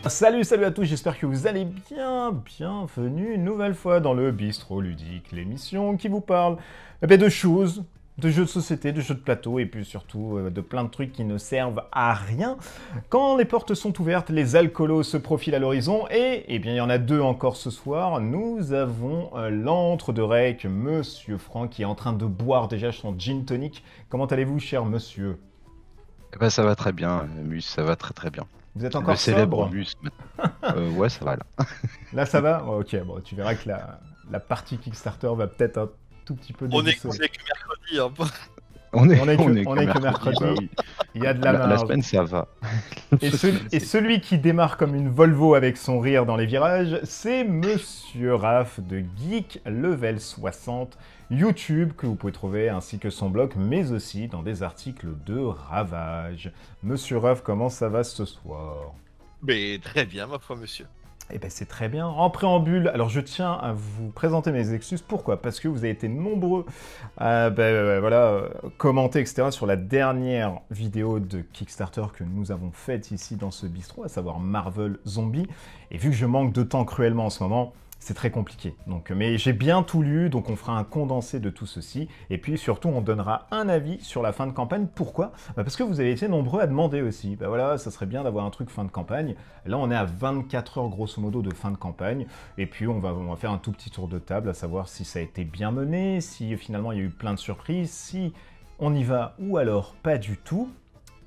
Salut, salut à tous, j'espère que vous allez bien. Bienvenue une nouvelle fois dans le Bistrot Ludique, l'émission qui vous parle de choses, de jeux de société, de jeux de plateau et puis surtout de plein de trucs qui ne servent à rien. Quand les portes sont ouvertes, les alcoolos se profilent à l'horizon et, eh bien, il y en a deux encore ce soir. Nous avons l'antre de Rec, Monsieur Franck, qui est en train de boire déjà son gin tonic. Comment allez-vous, cher monsieur? Eh ben, ça va très bien, Mus, ça va très très bien. Vous êtes Le encore célèbre sobre? Mus. Ouais, ça va là. Là, ça va? Oh, ok, bon, tu verras que la partie Kickstarter va peut-être un tout petit peu On est déboussoler. que mercredi, hein. On est que mercredi, bah oui. il y a de la La marge. semaine, ça va. Et celui qui démarre comme une Volvo avec son rire dans les virages, c'est Monsieur Raph de Geek Level 60, YouTube, que vous pouvez trouver, ainsi que son blog, mais aussi dans des articles de Ravage. Monsieur Raph, comment ça va ce soir? Mais très bien, ma foi, monsieur. Eh ben c'est très bien. En préambule, alors je tiens à vous présenter mes excuses. Pourquoi? Parce que vous avez été nombreux à commenter, etc. sur la dernière vidéo de Kickstarter que nous avons faite ici dans ce bistrot, à savoir Marvel Zombie. Et vu que je manque de temps cruellement en ce moment, c'est très compliqué. Donc, mais j'ai bien tout lu, donc on fera un condensé de tout ceci. Et puis surtout, on donnera un avis sur la fin de campagne. Pourquoi? Parce que vous avez été nombreux à demander aussi. Ben voilà, ça serait bien d'avoir un truc fin de campagne. Là, on est à 24 heures grosso modo de fin de campagne. Et puis, on va faire un tout petit tour de table, à savoir si ça a été bien mené, si finalement il y a eu plein de surprises, si on y va ou alors pas du tout.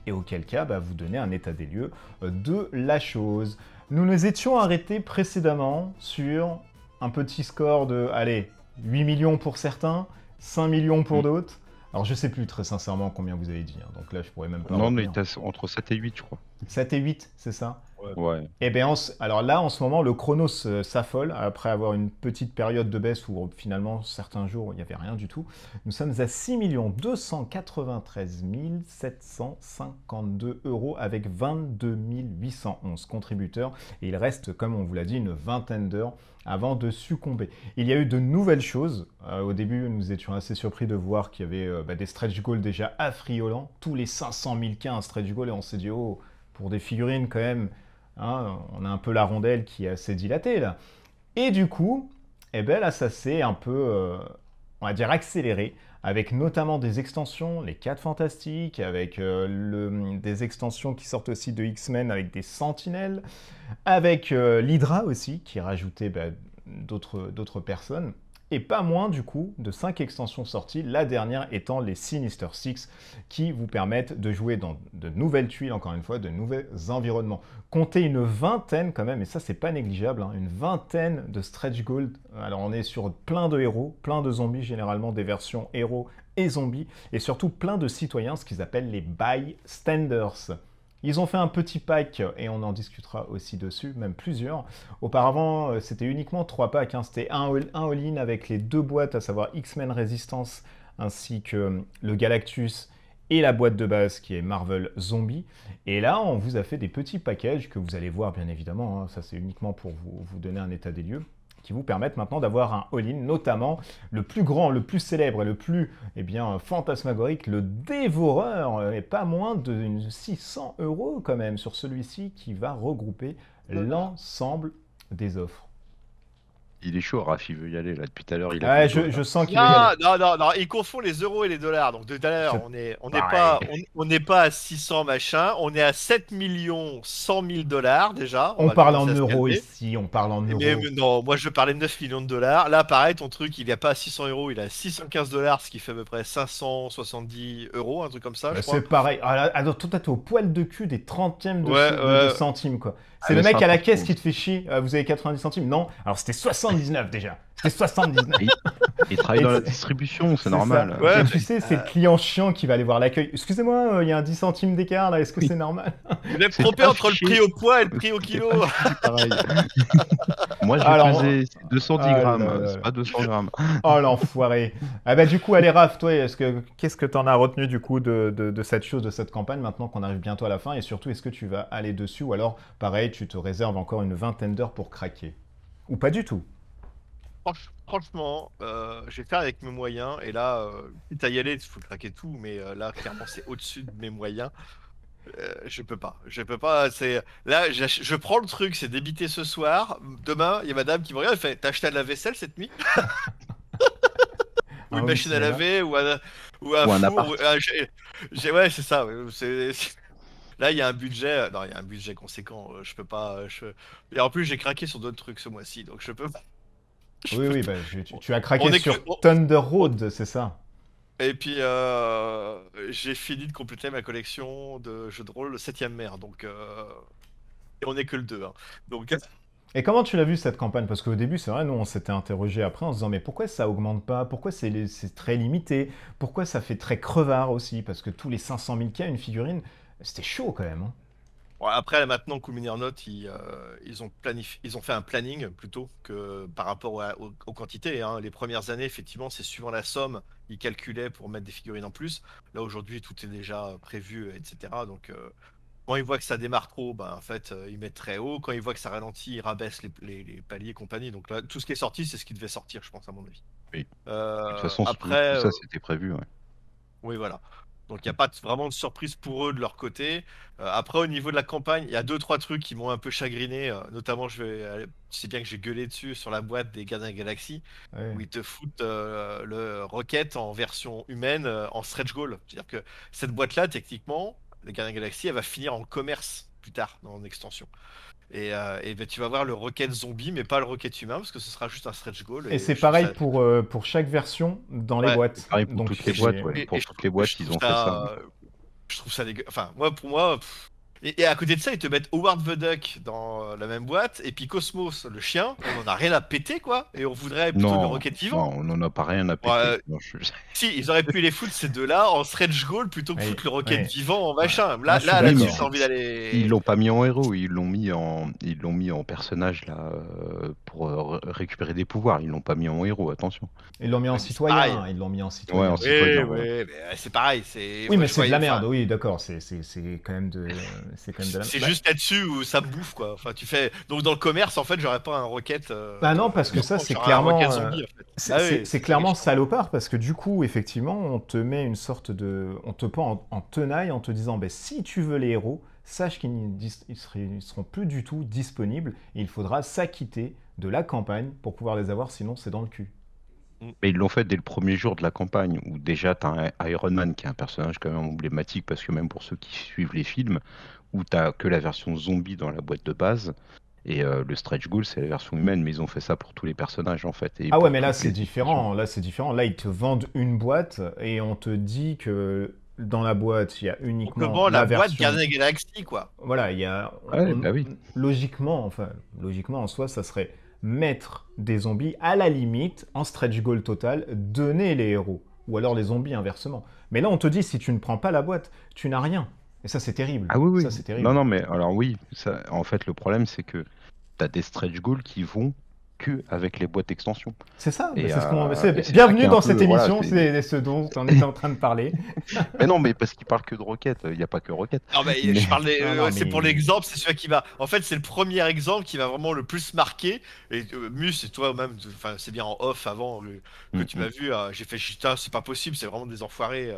Et auquel cas, vous donnez un état des lieux de la chose. Nous nous étions arrêtés précédemment sur un petit score de, allez, 8 millions pour certains, 5 millions pour d'autres. Alors je sais plus très sincèrement combien vous avez dit, hein, donc là je pourrais même pas Non, mais retenir. entre 7 et 8, je crois. 7 et 8, c'est ça? Ouais. Eh bien, alors là, en ce moment, le chronos s'affole après avoir une petite période de baisse où finalement, certains jours, il n'y avait rien du tout. Nous sommes à 6 293 752 euros avec 22 811 contributeurs. Et il reste, comme on vous l'a dit, une vingtaine d'heures avant de succomber. Il y a eu de nouvelles choses. Au début, nous étions assez surpris de voir qu'il y avait des stretch goals déjà affriolants. Tous les 500 000 cas un stretch goal et on s'est dit, oh, pour des figurines quand même, hein, on a un peu la rondelle qui est assez dilatée là. Et du coup, eh ben là, ça s'est un peu, on va dire, accéléré, avec notamment des extensions, les 4 Fantastiques, avec des extensions qui sortent aussi de X-Men avec des Sentinelles, avec l'Hydra aussi, qui rajoutait d'autres personnes. Et pas moins du coup de 5 extensions sorties, la dernière étant les Sinister Six, qui vous permettent de jouer dans de nouvelles tuiles, encore une fois, de nouveaux environnements. Comptez une vingtaine quand même, et ça c'est pas négligeable, hein, une vingtaine de stretch gold. Alors on est sur plein de héros, plein de zombies, généralement des versions héros et zombies, et surtout plein de citoyens, ce qu'ils appellent les bystanders. Ils ont fait un petit pack, et on en discutera aussi dessus, même plusieurs. Auparavant, c'était uniquement 3 packs, hein. C'était un all-in avec les 2 boîtes, à savoir X-Men Resistance, ainsi que le Galactus, et la boîte de base qui est Marvel Zombie. Et là, on vous a fait des petits packages que vous allez voir, bien évidemment, hein. Ça c'est uniquement pour vous donner un état des lieux, qui vous permettent maintenant d'avoir un all-in, notamment le plus grand, le plus célèbre et le plus fantasmagorique, le Dévoreur, et pas moins de 600 euros quand même sur celui-ci qui va regrouper l'ensemble des offres. Il est chaud, Raph, il veut y aller là. Depuis tout à l'heure, il a Ouais, fait le dos, là. je sens qu'il va y aller. Non, il confond les euros et les dollars. Donc tout à l'heure, Pareil. on n'est pas à 600 machin, on est à 7 100 000 dollars déjà. On On va parle en commencer à se euros calmer. ici, on parle en Mais euros. non, moi je parlais de 9 millions de dollars. Là, pareil, ton truc, il n'y a pas à 600 euros, il est à 615 dollars, ce qui fait à peu près 570 euros, un truc comme ça, je C'est crois. pareil. Alors, toi, t'es au poil de cul des trentièmes Ouais, de ouais. centimes, quoi. Ah, C'est le mais c'est mec à la important. caisse qui te fait chier. Vous avez 90 centimes? Non. Alors, c'était 79 déjà. C'était 79. Il, il travaille Et dans la c'est- distribution, c'est C'est ça. normal. Ouais, Et tu sais, c'est le client chiant qui va aller voir l'accueil. Excusez-moi, il y a un 10 centimes d'écart là, est-ce que Oui. c'est normal? vous l'avez C'est trompé entre le affiché. prix au poids et le prix au C'est kilo. pas affiché pareil. Moi, je vais Alors, peser, c'est 210 ah là grammes, là c'est là. pas 200 grammes. Oh l'enfoiré. Ah bah du coup, allez Raph, toi, qu'est-ce que t'en as retenu du coup de cette chose, de cette campagne, maintenant qu'on arrive bientôt à la fin, et surtout, est-ce que tu vas aller dessus, ou alors, pareil, tu te réserves encore une vingtaine d'heures pour craquer? Ou pas du tout? Franchement, je vais faire avec mes moyens. Et là, quitte à y aller, il faut craquer tout. Mais là, clairement, c'est au-dessus de mes moyens. Je peux pas. Je peux pas. C'est là, je prends le truc, c'est débité ce soir. Demain, il y a madame qui me regarde, elle fait: t'as acheté de la vaisselle cette nuit? Ou Un une home machine à cinéma. laver, ou un Ou un four. appart. Ouais, c'est ça. Ouais. Là, il y a un budget. Non, il y a un budget conséquent. Je peux pas. Et en plus, j'ai craqué sur d'autres trucs ce mois-ci, donc je peux pas. Je Oui, peux oui, pas. bah, tu as craqué On est que. sur Thunder Road, c'est ça? Et puis, j'ai fini de compléter ma collection de jeux de rôle 7ème mer, donc et on est que le 2, hein. Donc, Et comment tu l'as vu cette campagne? Parce qu'au début, c'est vrai, nous, on s'était interrogé après en se disant, mais pourquoi ça augmente pas? Pourquoi c'est très limité? Pourquoi ça fait très crevard aussi? Parce que tous les 500 000 cas, une figurine, c'était chaud quand même, hein. bon, après, là, maintenant, Lumière Note, ils ont fait un planning plutôt que par rapport aux quantités, hein. Les premières années, effectivement, c'est suivant la somme, ils calculaient pour mettre des figurines en plus. Là, aujourd'hui, tout est déjà prévu, etc. Donc, quand ils voient que ça démarre trop, bah, en fait, ils mettent très haut. Quand ils voient que ça ralentit, ils rabaissent les paliers et compagnie. Donc là, tout ce qui est sorti, c'est ce qui devait sortir, je pense, à mon avis. Oui. De toute façon, tout Après, ça, c'était prévu, ouais. oui, voilà. Donc il n'y a pas vraiment de surprise pour eux de leur côté. Après, au niveau de la campagne, il y a deux, trois trucs qui m'ont un peu chagriné. Notamment, tu sais bien que j'ai gueulé dessus sur la boîte des Gardiens de la Galaxie, Ouais. où ils te foutent le Rocket en version humaine en stretch goal. C'est-à-dire que cette boîte-là, techniquement, les Gardiens de la Galaxie, elle va finir en commerce plus tard, en extension. Et ben, tu vas voir le Rocket zombie, mais pas le Rocket humain, parce que ce sera juste un stretch goal. Et Et c'est je trouve pareil ça. pour chaque version dans les Ouais. boîtes. Pareil pour Donc toutes les Et je, boîtes, c'est... ouais. et Pour je toutes trouve, les je boîtes, ils trouve ont fait ça. ça. Je trouve ça dégueu. Enfin, moi, pour moi. Et à côté de ça, ils te mettent Howard the Duck dans la même boîte, et puis Cosmos, le chien, on en a rien à péter, quoi. Et on voudrait plutôt le Non, Rocket vivant. non, on n'en a pas rien à Bon, péter. Non, si, ils auraient pu les foutre ces deux-là en stretch goal plutôt que Oui, foutre le Rocket oui. vivant en Ouais. machin. Ah, Là, je suis là, Oui, mais là-dessus, j'ai d'accord. envie ils d'aller. l'ont pas mis en héros, ils l'ont mis en personnage là pour récupérer des pouvoirs. Ils l'ont pas mis en héros, attention. Ils l'ont mis en Ouais, mais c'est pareil. citoyen, ils l'ont mis en Ouais, en citoyen. Oui, citoyen, oui, voilà. mais c'est pareil. Oui, Moi, mais je c'est de la voyais. Enfin, merde, oui, d'accord, c'est quand même de la c'est merde. juste là-dessus où ça me bouffe, quoi. Enfin, tu fais. Donc, dans le commerce, en fait, j'aurais pas un Rocket Bah non, parce que ça, vivant, c'est j'aurais un Rocket clairement, zombie, en fait. Ah oui, c'est c'est ça qui est clairement chiant. salopard, parce que du coup, effectivement, on te met une sorte de... On te prend en tenaille en te disant, ben, si tu veux les héros, sache ils seront plus du tout disponibles, et il faudra s'acquitter de la campagne pour pouvoir les avoir, sinon c'est dans le cul. Mm. Mais ils l'ont fait dès le premier jour de la campagne, où déjà tu as un Iron Man qui est un personnage quand même emblématique, parce que même pour ceux qui suivent les films, où tu que la version zombie dans la boîte de base, et le stretch goal c'est la version humaine, mais ils ont fait ça pour tous les personnages en fait, et Ah ouais, pour mais là toutes c'est les extensions. différent. Là c'est différent. Là ils te vendent une boîte et on te dit que dans la boîte il y a On te uniquement vend la la boîte version. Gardien Galaxy, quoi. Voilà, il y a Ouais, bah oui. logiquement, enfin logiquement en soi, ça serait mettre des zombies à la limite en stretch goal total, donner les héros ou alors les zombies inversement. Mais là on te dit si tu ne prends pas la boîte, tu n'as rien. Et ça c'est terrible. Ah oui, Ça oui. c'est Non, terrible. non, mais alors oui, ça, en fait, le problème, c'est que tu as des stretch goals qui vont que avec les boîtes d'extension. C'est ça, mais Et, c'est ce qu'on. et c'est ça qui Bienvenue est un dans peu. cette Voilà, émission, c'est ce dont on était en train de parler. mais non, mais parce qu'il parle que de Rocket, il n'y a pas que Rocket. Non, mais Mais je parle Non, non, ouais, c'est pour mais l'exemple, c'est celui qui va. En fait, c'est le premier exemple qui va vraiment le plus marquer. Et Mus, et toi-même, enfin, c'est bien en off avant que Mm, tu mm. m'as vu. J'ai fait, putain, c'est pas possible, c'est vraiment des enfoirés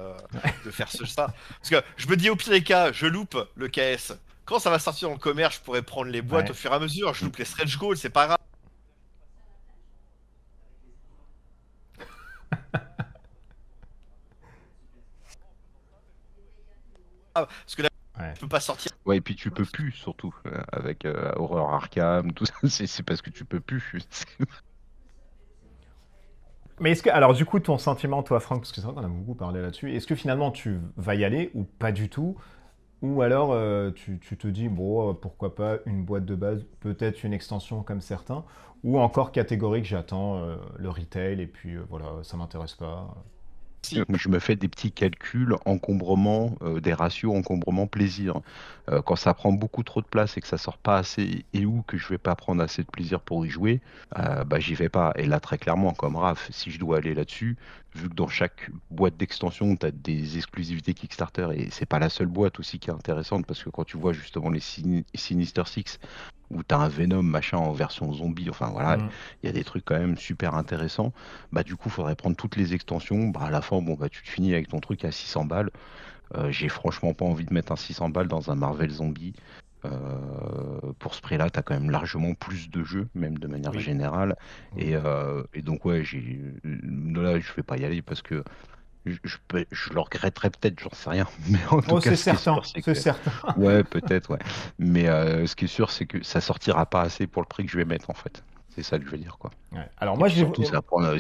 de faire ça. Parce que je me dis, au pire des cas, je loupe le KS. Quand ça va sortir dans le commerce, je pourrais prendre les boîtes au ouais. fur et à mesure. Je Mm. loupe les stretch goals, c'est pas grave. Parce que là, Ouais. je peux pas sortir. Ouais, et puis tu peux plus, surtout, avec Horror Arkham, tout ça, c'est parce que tu peux plus. Mais est-ce que, alors du coup, ton sentiment, toi, Franck, parce que c'est vrai qu'on a beaucoup parlé là-dessus, est-ce que finalement tu vas y aller ou pas du tout? Ou alors tu te dis, bon, pourquoi pas une boîte de base, peut-être une extension comme certains, ou encore catégorique, j'attends le retail et puis voilà, ça m'intéresse pas. Si. Je me fais des petits calculs, encombrement, des ratios encombrement-plaisir. Quand ça prend beaucoup trop de place et que ça sort pas assez, et ou que je vais pas prendre assez de plaisir pour y jouer, bah j'y vais pas. Et là, très clairement, comme Raph, si je dois aller là-dessus, vu que dans chaque boîte d'extension, tu as des exclusivités Kickstarter, et c'est pas la seule boîte aussi qui est intéressante, parce que quand tu vois justement les Sinister Six, où tu as un Venom machin en version zombie, enfin voilà, Mm. il y a des trucs quand même super intéressants. Bah du coup, faudrait prendre toutes les extensions. Bah à la fin, bon bah tu te finis avec ton truc à 600 balles. J'ai franchement pas envie de mettre un 600 balles dans un Marvel Zombie. Pour ce prix-là, tu as quand même largement plus de jeux, même de manière Oui. générale. Oui. Et donc, ouais, là, je vais pas y aller parce que je le regretterais peut-être, j'en sais rien. Mais en tout Oh, cas, c'est ce qui est sûr, certain, c'est c'est que, certain. ouais, peut-être, ouais. Mais ce qui est sûr, c'est que ça sortira pas assez pour le prix que je vais mettre, en fait. C'est ça que je veux dire, quoi. Ouais. Alors Et moi, puis je vais surtout,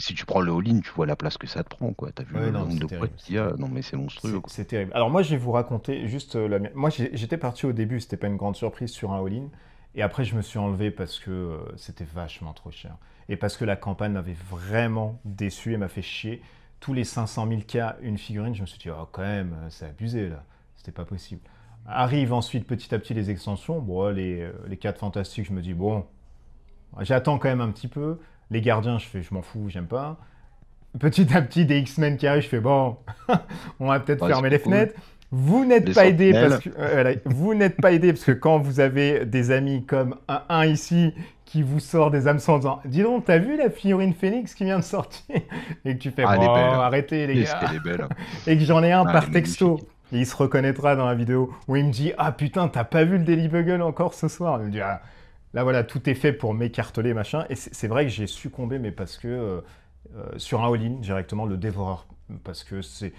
si tu prends le all-in, tu vois la place que ça te prend, quoi. T'as vu Ouais, le non, nombre c'est de boîtes terrible, c'est qu'il y a? terrible. Non, mais c'est monstrueux, quoi. C'est terrible. Alors moi, je vais vous raconter juste Moi, j'étais parti au début, c'était pas une grande surprise sur un all-in. Et après, je me suis enlevé parce que c'était vachement trop cher. Et parce que la campagne m'avait vraiment déçu et m'a fait chier. Tous les 500 000 K, une figurine, je me suis dit, oh, quand même, c'est abusé là. C'était pas possible. Arrivent ensuite petit à petit les extensions. Bon, les 4 fantastiques, je me dis, bon, j'attends quand même un petit peu. Les gardiens, je m'en fous, j'aime pas. Petit à petit, des X-Men qui arrivent, je fais bon, on va peut-être Ouais, c'est fermer pas les cool. fenêtres. Vous n'êtes Les pas aidé parce sentinelles. que voilà, vous n'êtes pas aidé parce que quand vous avez des amis comme un ici qui vous sort des hameçons en disant dis donc t'as vu la figurine Phoenix qui vient de sortir et que tu fais Ah, elle est belle, bon hein. arrêtez les Qu'est-ce gars qu'elle est belle, hein. et que j'en ai un Ah, elle est par texto magnifique. et il se reconnaîtra dans la vidéo où il me dit ah putain t'as pas vu le Daily Bugle encore ce soir. Il me dit ah, là voilà tout est fait pour m'écarteler machin et c'est vrai que j'ai succombé mais parce que sur un all-in directement le dévoreur parce que c'est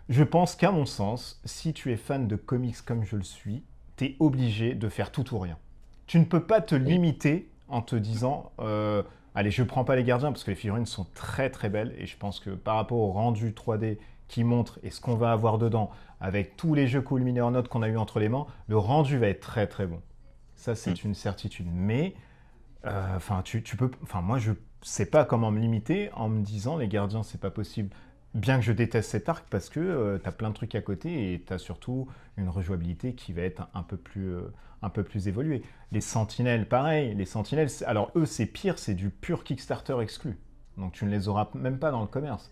je pense qu'à mon sens, si tu es fan de comics comme je le suis, tu es obligé de faire tout ou rien. Tu ne peux pas te Oui. limiter en te disant allez, je prends pas les gardiens parce que les figurines sont très très belles et je pense que par rapport au rendu 3D qui montre et ce qu'on va avoir dedans, avec tous les jeux Cool Mini or Not qu'on a eu entre les mains, le rendu va être très très bon. Ça, Mm. c'est une certitude. Mais, enfin, tu peux. Enfin, moi, je sais pas comment me limiter en me disant les gardiens, c'est pas possible. Bien que je déteste cet arc parce que tu as plein de trucs à côté et tu as surtout une rejouabilité qui va être un peu plus évoluée. Les sentinelles, pareil. Les sentinelles, alors eux, c'est pire, c'est du pur Kickstarter exclu. Donc tu ne les auras même pas dans le commerce.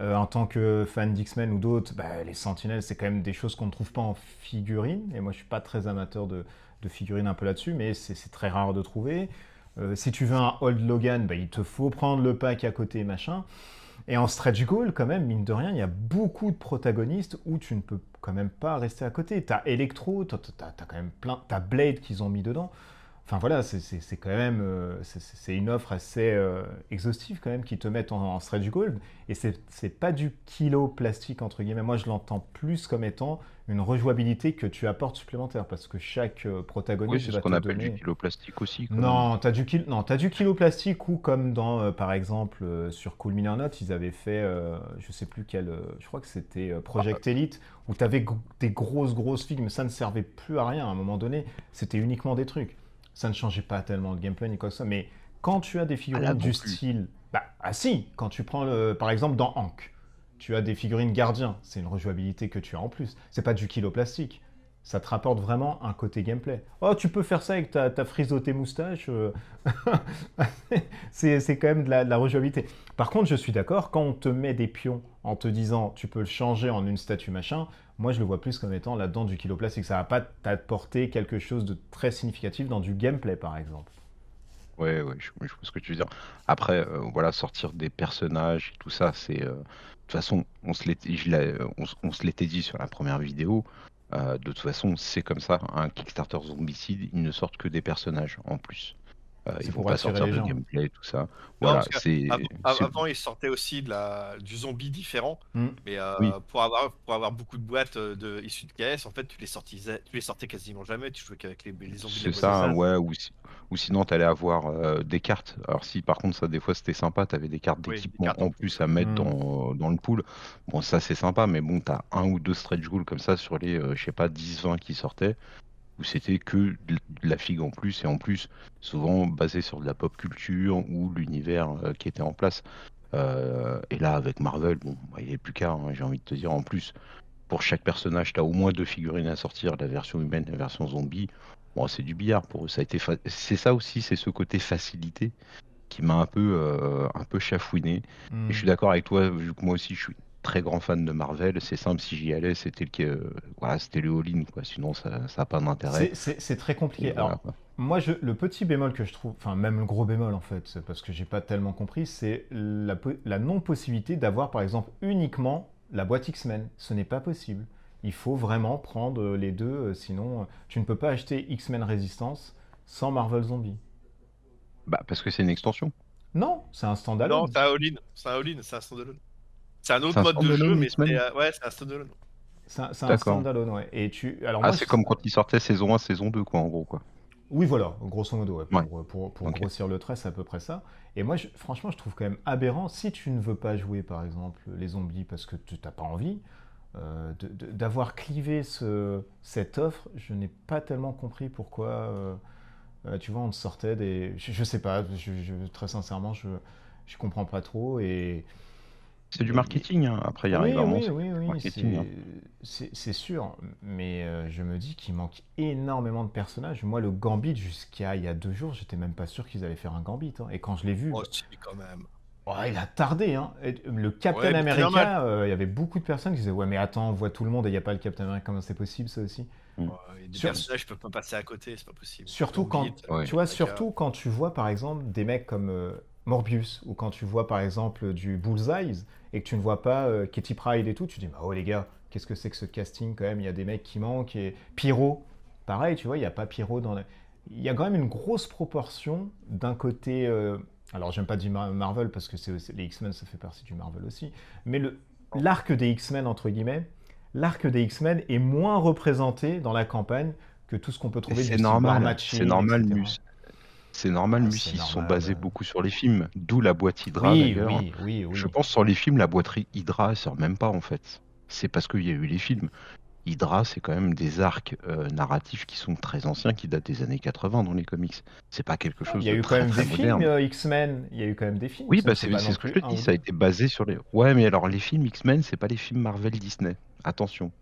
En tant que fan d'X-Men ou d'autres, bah, les sentinelles, c'est quand même des choses qu'on ne trouve pas en figurine. Et moi, je suis pas très amateur de figurines un peu là-dessus, mais c'est très rare de trouver. Si tu veux un Old Logan, bah, il te faut prendre le pack à côté, machin. Et en stretch goal, quand même, mine de rien, il y a beaucoup de protagonistes où tu ne peux quand même pas rester à côté. T'as Electro, t'as quand même plein, t'as Blade qu'ils ont mis dedans. Enfin voilà, c'est quand même c'est une offre assez exhaustive quand même qui te met en stretch gold et c'est pas du kilo plastique entre guillemets. Moi je l'entends plus comme étant une rejouabilité que tu apportes supplémentaire parce que chaque Oui, protagoniste c'est ce va qu'on te appelle du donner. kilo plastique aussi, quand même. Non, t'as du kilo plastique ou comme dans par exemple sur Cool Mini or Not, ils avaient fait je sais plus quel je crois que c'était Ah, Project Elite où t'avais des grosses figues mais ça ne servait plus à rien à un moment donné, c'était uniquement des trucs. Ça ne changeait pas tellement le gameplay ni quoi que ce soit, mais quand tu as des là figurines non du plus. style bah ah si, quand tu prends par exemple dans Hank, tu as des figurines gardiens, c'est une rejouabilité que tu as en plus. C'est pas du kilo plastique. Ça te rapporte vraiment un côté gameplay. Oh, tu peux faire ça avec ta frisotée moustache. C'est quand même de la rejouabilité. Par contre, je suis d'accord, quand on te met des pions en te disant tu peux le changer en une statue machin, moi je le vois plus comme étant là-dedans du kilo plastique. Ça va pas t'apporter quelque chose de très significatif dans du gameplay par exemple. Ouais, ouais, je vois ce que tu veux dire. Après, voilà, sortir des personnages et tout ça, c'est. De toute façon, on se l'était dit sur la première vidéo. De toute façon, c'est comme ça. Un Kickstarter Zombicide, ils ne sortent que des personnages en plus. Ils C'est vont pour pas attirer sortir les de gens. gameplay, tout ça. Non, Voilà, parce que c'est. avant, ils sortaient aussi du zombie différent, Hmm. mais Oui, pour avoir beaucoup de boîtes issues de KS, en fait, tu les sortais quasiment jamais. Tu jouais qu'avec les zombies de la c'est boîte C'est de ça, ça. base. ouais. Ou sinon, t'allais avoir des cartes. Alors, si par contre, ça, des fois, c'était sympa, t'avais des cartes Oui, des d'équipement cartes en en plus. plus à mettre Hmm. dans le pool. Bon, ça, c'est sympa, mais bon, t'as un ou deux stretch goals comme ça sur les, je sais pas, 10-20 qui sortaient, où c'était que de la figue en plus, et en plus, souvent basé sur de la pop culture ou l'univers qui était en place. Et là, avec Marvel, bon, bah, il est plus qu'à, hein, j'ai envie de te dire, en plus. Pour chaque personnage, tu as au moins deux figurines à sortir, la version humaine et la version zombie. Bon, c'est du billard pour eux. C'est ça aussi, c'est ce côté facilité qui m'a un peu chafouiné. Et je Hmm. suis d'accord avec toi, vu que moi aussi je suis très grand fan de Marvel. C'est simple, si j'y allais, voilà, c'était le all-in, quoi. Sinon, ça n'a pas d'intérêt. C'est très Et compliqué. voilà, Alors, quoi. moi, le petit bémol que je trouve, enfin même le gros bémol en fait, c'est parce que j'ai pas tellement compris, c'est la non-possibilité d'avoir par exemple uniquement la boîte X-Men. Ce n'est pas possible. Il faut vraiment prendre les deux, sinon tu ne peux pas acheter X-Men Resistance sans Marvel Zombie. Bah, parce que c'est une extension. Non, c'est un Non, standalone. c'est un all-in. C'est un all-in, c'est un standalone. C'est un C'est autre un mode de jeu, standalone mais X-Men? ouais, c'est un standalone. C'est un D'accord. standalone, ouais. Et alors Ah, moi, c'est comme quand il sortait saison 1, saison 2, quoi, en gros, quoi. oui, voilà, grosso modo, ouais, Ouais, pour ok. grossir le trait, c'est à peu près ça. Et moi, franchement, je trouve quand même aberrant, si tu ne veux pas jouer, par exemple, les zombies parce que tu n'as pas envie, d'avoir clivé cette offre, je n'ai pas tellement compris pourquoi, tu vois, on te sortait des... Je sais pas, très sincèrement, je comprends pas trop. C'est du Et, marketing, hein. Après, il y a oui, vraiment, oui, c'est oui, du oui, marketing, hein. c'est sûr. Mais je me dis qu'il manque énormément de personnages. Moi, le Gambit, jusqu'à il y a 2 jours, j'étais même pas sûr qu'ils allaient faire un Gambit, hein. Et quand je l'ai vu, Oh, bah, si, quand même. ouais, il a tardé, hein. Et le Captain Ouais, mais c'est normal. America, il y avait beaucoup de personnes qui disaient ouais, mais attends, on voit tout le monde et il n'y a pas le Captain America. Comment c'est possible, ça aussi? Mm. Ouais, il y a des Sur- personnages, je peux pas passer à côté, c'est pas possible. Surtout Gambit, quand, Ouais. tu vois, America. surtout quand tu vois par exemple des mecs comme Morbius ou quand tu vois par exemple du Bullseye et que tu ne vois pas Katy Pryde et tout, tu te dis bah oh les gars, qu'est-ce que c'est que ce casting quand même? Il y a des mecs qui manquent et Pyro, pareil, tu vois, il n'y a pas Pyro dans la... Il y a quand même une grosse proportion d'un côté. Alors j'aime pas dire Marvel parce que les X-Men ça fait partie du Marvel aussi, mais l'arc des X-Men entre guillemets, l'arc des X-Men est moins représenté dans la campagne que tout ce qu'on peut Et trouver du style War c'est Machine, normal, etc. C'est normal, Ah, Mus, c'est ils se sont normal. basés beaucoup sur les films, d'où la boîte Hydra Oui, d'ailleurs. oui, oui, Je oui. pense sur les films, la boîterie Hydra, elle sort même pas en fait. C'est parce qu'il y a eu les films. Hydra, c'est quand même des arcs narratifs qui sont très anciens, qui datent des années 80 dans les comics. C'est pas quelque Il chose y a de eu quand très même très des films moderne. X-Men. Il y a eu quand même des films Oui, X-Men. bah C'est pas c'est non ce que je plus te un dis, ou ça a deux. été basé sur les. Ouais, mais alors les films X-Men, c'est pas les films Marvel Disney. Attention.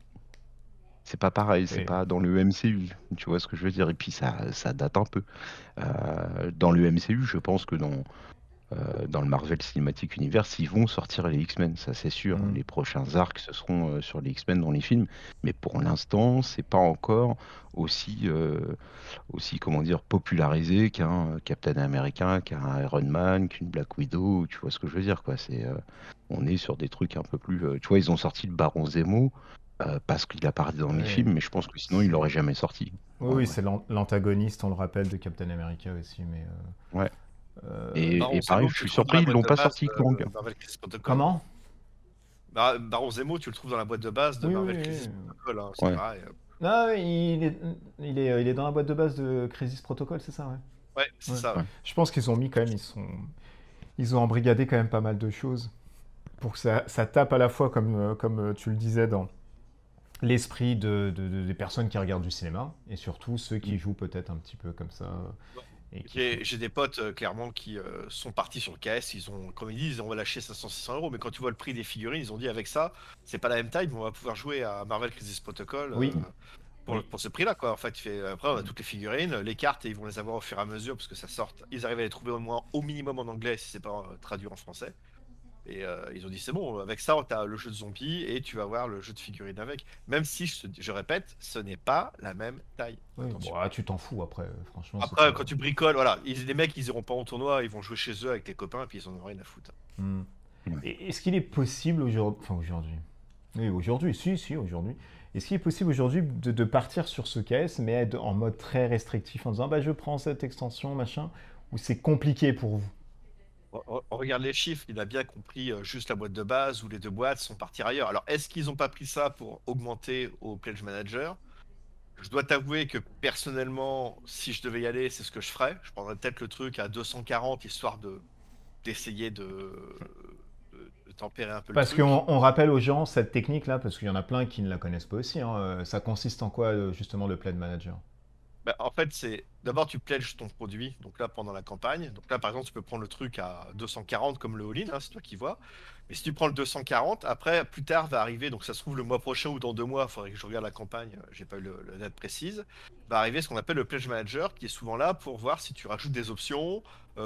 C'est pas pareil, c'est Oui. pas dans le MCU, tu vois ce que je veux dire. Et puis ça date un peu. Dans le MCU, je pense que dans le Marvel Cinematic Universe, ils vont sortir les X-Men, ça c'est sûr. Hmm. Les prochains arcs, ce seront sur les X-Men dans les films. Mais pour l'instant, c'est pas encore aussi comment dire, popularisé qu'un Captain America, qu'un Iron Man, qu'une Black Widow. Tu vois ce que je veux dire, quoi. On est sur des trucs un peu plus. Tu vois, ils ont sorti le Baron Zemo parce qu'il apparaît dans les Oui. films, mais je pense que sinon, il l'aurait C'est... jamais sorti. Oui, En oui, vrai. c'est l'antagoniste, on le rappelle, de Captain America aussi. Mais Ouais. Baron Et pareil, Zemo, je tu le suis trouves dans surpris, la ils boîte l'ont de pas base sorti de Kang. Marvel Crisis Protocol. comment? Baron Zemo, tu le trouves dans la boîte de base de Oui, Marvel oui, Crisis oui. Protocol, hein, c'est Ouais. pareil. Ah, il est dans la boîte de base de Crisis Protocol, c'est ça, ouais. Ouais, c'est Ouais. ça. Ouais. Je pense qu'ils ont mis quand même, ils ont embrigadé quand même pas mal de choses pour que ça tape à la fois, comme tu le disais, dans l'esprit des personnes qui regardent du cinéma et surtout ceux qui jouent peut-être un petit peu comme ça et qui font. J'ai des potes clairement qui sont partis sur le KS, comme ils disent, on va lâcher 500-600 euros, mais quand tu vois le prix des figurines, ils ont dit avec ça, c'est pas la même taille, mais on va pouvoir jouer à Marvel Crisis Protocol Oui, oui. pour ce prix-là, quoi. En fait, après, on a toutes les figurines, les cartes, et ils vont les avoir au fur et à mesure parce que ça sort. Ils arrivent à les trouver au moins au minimum en anglais si c'est pas traduit en français. Et ils ont dit c'est bon, avec ça, t'as le jeu de zombies et tu vas voir le jeu de figurines avec. Même si, je répète, ce n'est pas la même taille. Oui, bon, Attention. ah, tu t'en fous après, franchement, c'est Après, pas. quand tu bricoles, voilà, les mecs, ils iront pas en tournoi, ils vont jouer chez eux avec les copains, et puis ils en ont rien à foutre. Hmm. Ouais. Et est-ce qu'il est possible aujourd'hui, enfin aujourd'hui, oui, aujourd'hui, si, aujourd'hui, est-ce qu'il est possible aujourd'hui de partir sur ce KS, mais être en mode très restrictif en disant bah je prends cette extension, machin, ou c'est compliqué pour vous? On regarde les chiffres, il a bien compris juste la boîte de base ou les deux boîtes sont parties ailleurs. Alors, est-ce qu'ils n'ont pas pris ça pour augmenter au Pledge Manager? Je dois t'avouer que personnellement, si je devais y aller, c'est ce que je ferais. Je prendrais peut-être le truc à 240 histoire d'essayer de tempérer un peu le Parce truc. qu'on rappelle aux gens cette technique-là, parce qu'il y en a plein qui ne la connaissent pas aussi, hein, ça consiste en quoi justement le Play Manager? Bah, en fait, c'est d'abord tu pledges ton produit, donc là pendant la campagne. Donc là, par exemple, tu peux prendre le truc à 240 comme le all-in, hein, c'est toi qui vois. Mais si tu prends le 240, après, plus tard va arriver, donc ça se trouve le mois prochain ou dans 2 mois, il faudrait que je regarde la campagne, j'ai pas eu la date précise, va arriver ce qu'on appelle le pledge manager, qui est souvent là pour voir si tu rajoutes des options,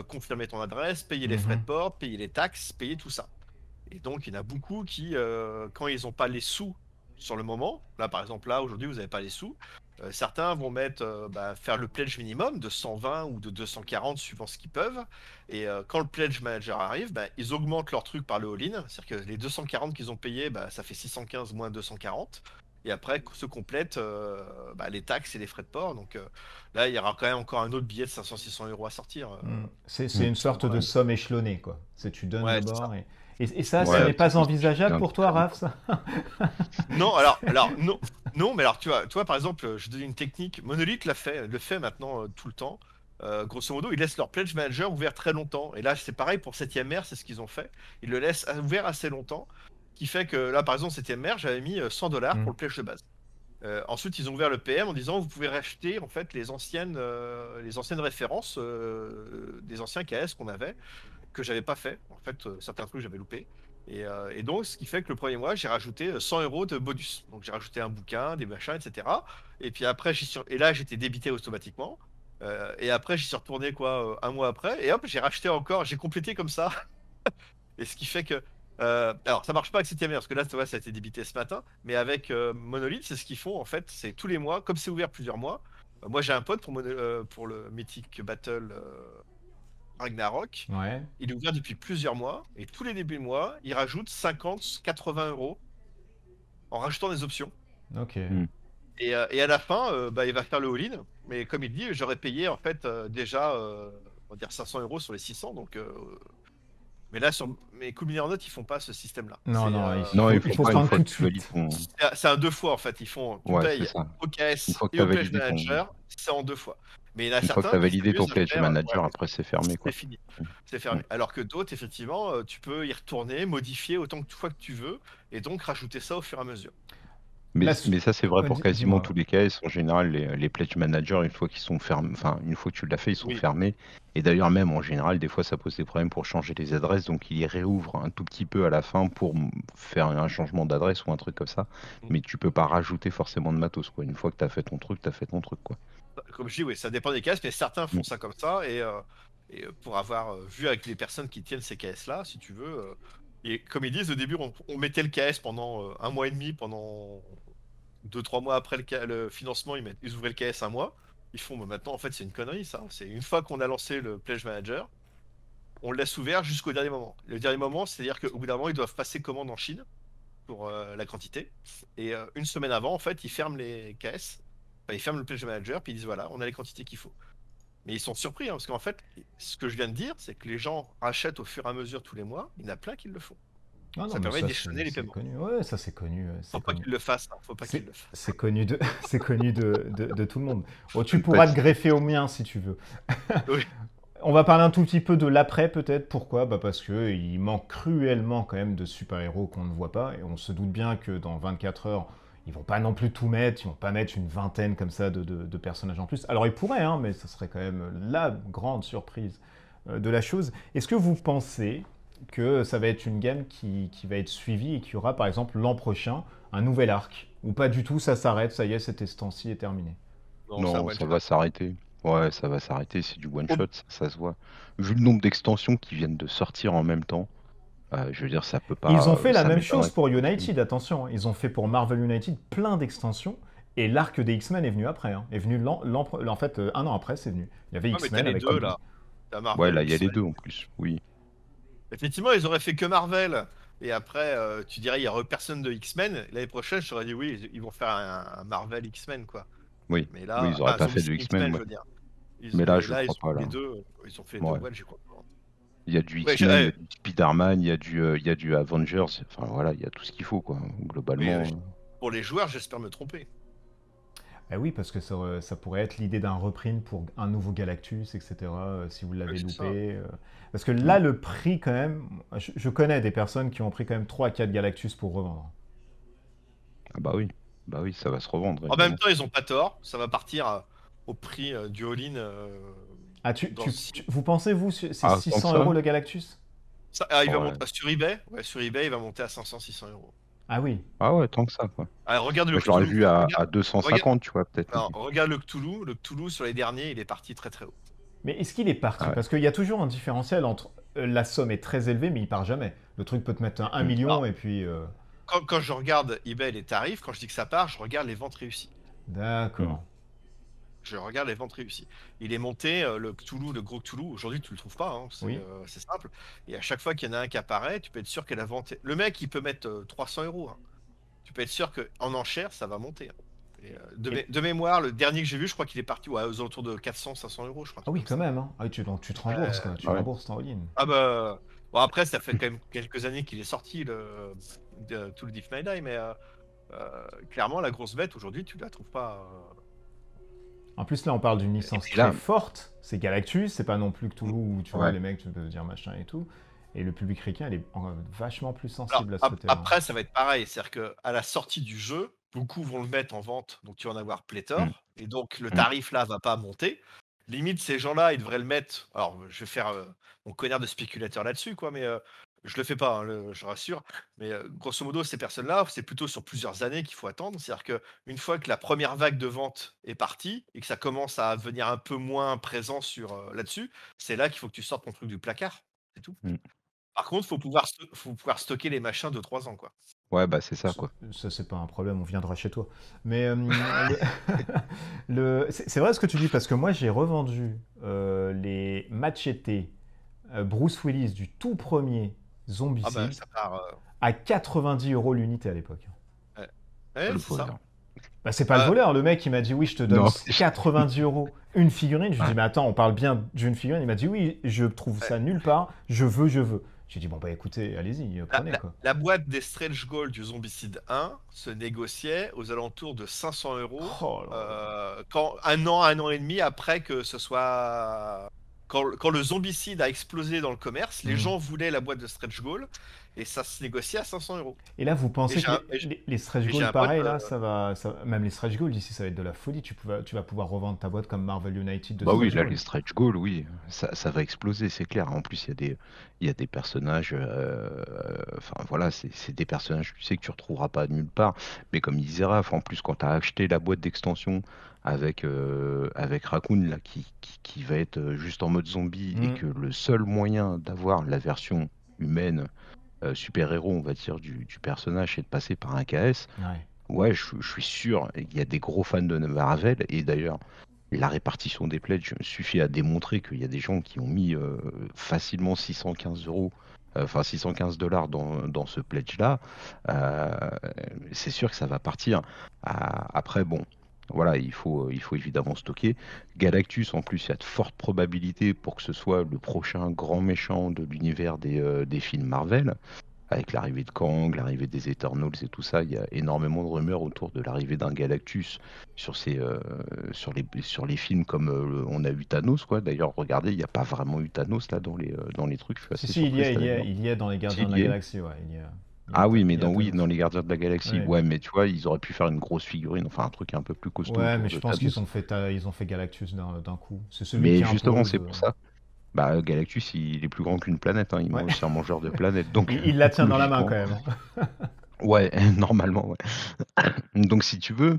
confirmer ton adresse, payer les frais de Mhm. port, payer les taxes, payer tout ça. Et donc, il y en a beaucoup qui, quand ils n'ont pas les sous sur le moment, là par exemple, là aujourd'hui, vous n'avez pas les sous, certains vont faire le pledge minimum de 120 ou de 240 suivant ce qu'ils peuvent. Et quand le pledge manager arrive, bah, ils augmentent leur truc par le all-in. C'est-à-dire que les 240 qu'ils ont payés, bah, ça fait 615 moins 240. Et après se complètent les taxes et les frais de port. Donc là, il y aura quand même encore un autre billet de 500-600 € à sortir. C'est une Sans sorte de problème. somme échelonnée, quoi. C'est tu donnes Ouais, c'est ça. d'abord et ça Ouais, n'est pas c'est envisageable bien pour toi, différent, Raph, quoi. ça? Non, alors non, non, mais alors tu vois, par exemple, je te donne une technique. Monolith le fait maintenant tout le temps. Grosso modo, ils laissent leur pledge manager ouvert très longtemps. Et là, c'est pareil pour 7ème ère, c'est ce qu'ils ont fait. Ils le laissent ouvert assez longtemps, qui fait que là, par exemple, 7ème ère, j'avais mis 100 $ Hmm. pour le pledge de base. Ensuite, ils ont ouvert le PM en disant vous pouvez racheter en fait les anciennes références des anciens KS qu'on avait, que j'avais pas fait. En fait, certains trucs j'avais loupé. Et donc, ce qui fait que le premier mois, j'ai rajouté 100 € de bonus. Donc, j'ai rajouté un bouquin, des machins, etc. Et puis après, et là, j'étais débité automatiquement. Et après, j'y suis retourné quoi, un mois après. Et hop, j'ai racheté encore, j'ai complété comme ça. Et ce qui fait que. Alors, ça marche pas avec 7ème ère, parce que là, tu vois, ça a été débité ce matin. Mais avec Monolith, c'est ce qu'ils font, en fait. C'est tous les mois, comme c'est ouvert plusieurs mois. Moi, j'ai un pote pour le Mythic Battle Ragnarok. Ouais. Il est ouvert depuis plusieurs mois. Et tous les débuts de mois, il rajoute 50-80 € en rajoutant des options. Ok. Hmm. Et à la fin, il va faire le all-in. Mais comme il dit, j'aurais payé, en fait, déjà, on va dire 500 € sur les 600. Donc. Mais là, mes Cool Mini Note, ils font pas ce système-là. Non, non, Non, il faut pas une prendre fois tout que de tu valides suite. ton. C'est un deux fois en fait. Tu Ouais, c'est payes ça. au Une KS fois que et tu as au Pledge validé ton. Manager, c'est en deux fois. Mais il y en a Une fois que tu certains as qui validé ton s'amusent à pledge faire. manager, Ouais, après c'est fermé, c'est quoi. fini. C'est Hmm. fermé. Alors que d'autres, effectivement, tu peux y retourner, modifier autant de fois que tu veux, et donc rajouter ça au fur et à mesure. Mais, La mais ça, c'est vrai pour quasiment dis-moi. tous les KS. En général, les pledge managers, une fois qu'ils sont fermés, enfin, une fois que tu l'as fait, ils sont Oui. fermés. Et d'ailleurs, même en général, des fois, ça pose des problèmes pour changer les adresses. Donc, ils les réouvrent un tout petit peu à la fin pour faire un changement d'adresse ou un truc comme ça. Mm. Mais tu peux pas rajouter forcément de matos, quoi. Une fois que tu as fait ton truc, tu as fait ton truc, quoi. Comme je dis, oui, ça dépend des KS, mais certains Mm. font ça comme ça. Pour avoir vu avec les personnes qui tiennent ces KS-là, si tu veux. Et comme ils disent, au début, on mettait le KS pendant un mois et demi, pendant 2-3 mois après le financement, ils ouvraient le KS un mois. Ils font, mais maintenant, en fait, c'est une connerie, ça. C'est une fois qu'on a lancé le Pledge Manager, on le laisse ouvert jusqu'au dernier moment. Le dernier moment, c'est-à-dire qu'au bout d'un moment, ils doivent passer commande en Chine pour la quantité. Et une semaine avant, en fait, ils ferment les KS. Enfin, ils ferment le Pledge Manager, puis ils disent, voilà, on a les quantités qu'il faut. Mais ils sont surpris, hein, parce qu'en fait, ce que je viens de dire, c'est que les gens rachètent au fur et à mesure tous les mois. Il y en a plein qui le font. Ah non, Ça mais permet ça, d'échelonner les c'est paiements. connu. Ouais, ça, c'est connu. Faut C'est pas connu. qu'ils le fassent, hein. Faut pas qu'ils C'est le fassent. c'est connu de, c'est connu de tout le monde. Oh, tu Une pourras te petite- greffer au mien si tu veux. Oui. On va parler un tout petit peu de l'après, peut-être. Pourquoi? Bah parce que il manque cruellement quand même de super-héros qu'on ne voit pas. Et on se doute bien que dans 24 heures, ils vont pas non plus tout mettre. Ils vont pas mettre une vingtaine comme ça de personnages en plus. Alors ils pourraient, hein, mais ça serait quand même la grande surprise de la chose. Est-ce que vous pensez que ça va être une gamme qui va être suivie et qu'il y aura par exemple l'an prochain un nouvel arc? Ou pas du tout, ça s'arrête, ça y est, cet estancier est terminé. Non, c'est un Non, one ça shot. va s'arrêter. Ouais, ça va s'arrêter. C'est du one Oh, shot, ça se voit. Vu le nombre d'extensions qui viennent de sortir en même temps, je veux dire, ça peut Ils ont pas. fait la Ça même m'étonnerait chose pour qu'on continue. United, attention, hein. Ils ont fait pour Marvel United plein d'extensions, et l'arc des X-Men est venu après, hein. Est venu en fait, un an après, c'est venu. Il y avait ouais, mais t'as X-Men les avec deux comme... là. T'as Ouais, Marvel là, et il y a les X-Men. deux en plus. Oui, Effectivement, ils auraient fait que Marvel. Et après, tu dirais, il y aurait personne de X-Men. L'année prochaine, je t'aurais dit oui, ils vont faire un Marvel X-Men, quoi. oui, Mais oui, là, ils auraient enfin, pas fait Zombies de X-Men, X-Men, je ouais. veux dire. Mais là, Mais je là, ils crois ont pas, fait les là. deux. Ils ont fait les deux. Ouais. Ouais, j'y crois pas. Il y a du Ouais, X-Men, il y a du Spider-Man, il y a du Avengers. Enfin, voilà, il y a tout ce qu'il faut, quoi. mais, Globalement. pour les joueurs, j'espère me tromper. Eh oui, parce que ça pourrait être l'idée d'un reprint pour un nouveau Galactus, etc., si vous l'avez Oui, c'est ça. loupé. Parce que Mm. là, le prix, quand même, je connais des personnes qui ont pris quand même 3 à 4 Galactus pour revendre. Ah bah oui, ça va se revendre, En même évidemment. temps, ils ont pas tort. Ça va partir au prix du all-in Ah, dans 6 vous pensez, vous, c'est Ah, tant que 600 ça? euros le Galactus? Il va Ouais. monter sur eBay. Ouais, sur eBay, il va monter à 500-600 €. Ah oui. Ah ouais, tant que ça, quoi. Ah, regarde le Moi, je l'aurais Cthulhu. vu à Regarde, 250, tu vois, peut-être. alors, regarde le Cthulhu. Le Cthulhu, sur les derniers, il est parti très très haut. Mais est-ce qu'il est parti? Ah ouais. Parce qu'il y a toujours un différentiel entre la somme est très élevée, mais il part jamais. Le truc peut te mettre un Mm. million Alors, et puis. quand je regarde eBay les tarifs, quand je dis que ça part, je regarde les ventes réussies. Mm. D'accord. Je regarde les ventes réussies. Il est monté, le Cthulhu, le gros Cthulhu. Aujourd'hui, tu le trouves pas, hein, Oui. c'est simple. Et à chaque fois qu'il y en a un qui apparaît, tu peux être sûr que la vente. Le mec, il peut mettre 300 €, hein. tu peux être sûr qu'en enchère, ça va monter, hein. Et, de mémoire, le dernier que j'ai vu, je crois qu'il est parti aux alentours de 400-500 euros, je crois, un Ah truc oui, comme quand ça. même, hein. Ah oui, donc tu te rembourses, Euh, quoi. Tu Ouais. rembourses ton all-in. ah bah. Bon, après, ça fait quand même quelques années qu'il est sorti, tout le Diff My Die, mais clairement, la grosse bête, aujourd'hui, tu la trouves pas. En plus, là, on parle d'une Et licence puis très là, forte. C'est Galactus, c'est pas non plus Cthulhu où tu vois ouais. les mecs, tu peux dire machin et tout. Et le public ricain, il est vachement plus Alors, sensible à ce côté-là, hein. après, ça va être pareil. C'est-à-dire qu'à la sortie du jeu, beaucoup vont le mettre en vente, donc tu vas en avoir Mm, pléthore. Et donc, le mm. tarif là va pas monter. Limite, ces gens-là, ils devraient le mettre. Alors, je vais faire mon connard de spéculateur là-dessus, quoi, mais je le fais pas, hein, je rassure. Mais grosso modo, ces personnes-là, c'est plutôt sur plusieurs années qu'il faut attendre. C'est-à-dire qu'une fois que la première vague de vente est partie et que ça commence à devenir un peu moins présent là-dessus, c'est là qu'il faut que tu sortes ton truc du placard. C'est tout. Mm. Par contre, faut pouvoir stocker les machins de 3 ans, quoi. Ouais, bah c'est ça, Ça, quoi. ça, c'est pas un problème, on viendra chez toi. Mais c'est vrai ce que tu dis, parce que moi, j'ai revendu les Machete Bruce Willis du tout premier Ah bah Zombicide ça part. à 90 euros l'unité à l'époque. Ouais, ouais, Le c'est ça. voleur. Bah, c'est pas le Euh, voleur, le mec il m'a dit oui, je te donne Non. 90 euros une figurine. Je lui dis Ouais. mais attends, on parle bien d'une figurine. Il m'a dit oui, je trouve ouais. ça nulle part, je veux. J'ai dit bon bah écoutez, allez-y, La, prenez la- quoi. la boîte des Stretch Goals du Zombicide 1 se négociait aux alentours de 500 euros Oh là là. quand un an et demi après que ce soit. Quand le zombicide a explosé dans le commerce, les Hmm. gens voulaient la boîte de Stretch Goal et ça se négociait à 500 euros. Et là, vous Et pensez j'ai que un, et j'ai les stretch et j'ai goals, un pote. pareil, là, même les stretch goals, ici, ça va être de la folie. Tu vas pouvoir revendre ta boîte comme Marvel United de Bah oui, stretch là, les goals. stretch goals, oui, ça va exploser, c'est clair. En plus, il y a des personnages, enfin voilà, c'est des personnages, tu sais, que tu retrouveras pas nulle part. Mais comme il disait Raph, en plus, quand tu as acheté la boîte d'extension avec Raccoon, là, qui va être juste en mode zombie, et Hmm. que le seul moyen d'avoir la version humaine, super-héros, on va dire, du personnage, c'est de passer par un KS, Ouais. ouais, je suis sûr, il y a des gros fans de Marvel, et d'ailleurs, la répartition des pledges suffit à démontrer qu'il y a des gens qui ont mis facilement 615 euros, enfin 615 dollars dans ce pledge-là. Euh, c'est sûr que ça va partir. Après, bon, voilà, il faut évidemment stocker. Galactus, en plus, il y a de fortes probabilités pour que ce soit le prochain grand méchant de l'univers des films Marvel. Avec l'arrivée de Kang, l'arrivée des Eternals et tout ça, il y a énormément de rumeurs autour de l'arrivée d'un Galactus sur les films comme on a eu Thanos, quoi. D'ailleurs, regardez, il n'y a pas vraiment eu Thanos là dans les trucs. Je suis Si, assez si, il y surpris a, cette il y a, année-là. il y a dans les Gardiens de S'il la y est. Galaxie, ouais. Ah oui, mais Il y a dans Thanos. les Gardiens de la Galaxie. Ouais. Ouais, mais tu vois, ils auraient pu faire une grosse figurine, enfin un truc un peu plus costaud Ouais, mais autour je de pense qu'ils Thanos. ils ont fait Galactus d'un coup. C'est celui qui Mais est un peu justement, c'est rude. pour ça. Bah, Galactus, il est plus grand qu'une planète, hein. Ouais. C'est un mangeur de planètes. Donc, Il la tient dans la main quand logiquement, même, hein. ouais, normalement, ouais. Donc, si tu veux,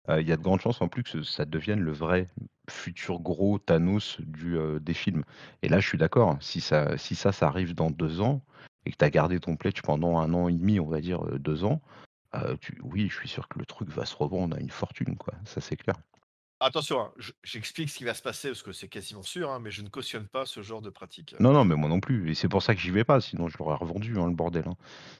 il y a de grandes chances en plus que ça devienne le vrai futur gros Thanos des films. Et là, je suis d'accord, hein, si ça arrive dans 2 ans, et que tu as gardé ton pledge pendant 1 an et demi, on va dire 2 ans, oui, je suis sûr que le truc va se revendre à une fortune, quoi. Ça, c'est clair. Attention, hein, j'explique ce qui va se passer parce que c'est quasiment sûr, hein, mais je ne cautionne pas ce genre de pratique. Non, non, mais moi non plus. Et c'est pour ça que j'y vais pas, sinon je l'aurais revendu, hein, le bordel, hein.